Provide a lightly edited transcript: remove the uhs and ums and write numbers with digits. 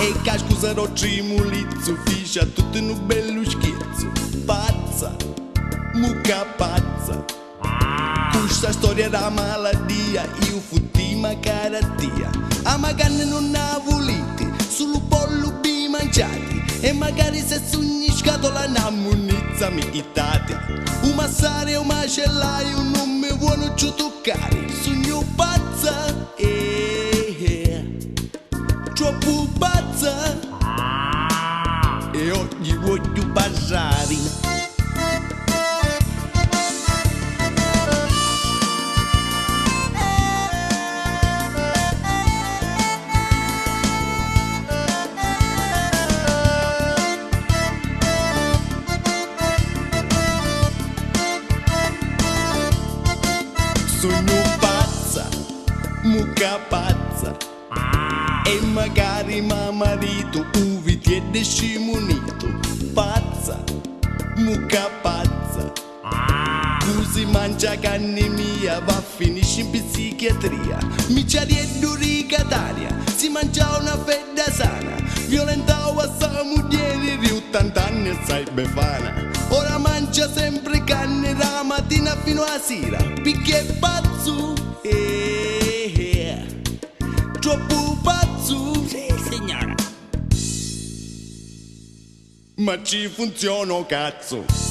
E che scusa lo trimulizzo, fiscia tutto in un bello schizzo. Pazza, mucca pazza. Questa storia da malattia, io futtima caratia. A magari non ha voliti, solo pollo bi mangiati. E magari se sogni scatola na munizza mi itati. Un massare o un macellaio non mi vuole più toccare. Sogno pazza, troppo pazza. E oggi voglio passare. Sogno pazza, mucca pazza. E magari ma marito uvi ti è descimunito. Pazza, mucca pazza. Così mangia carne mia, va a finisce in psichiatria. Micia rieddu ricataria, si mangia una fedda sana. Violentava sa moglie di 80 anni e sai befana. Ora mangia sempre carne da mattina fino a sera. Perché è pazzo, troppo pazzo. Sì, signora. Ma ci funziona cazzo.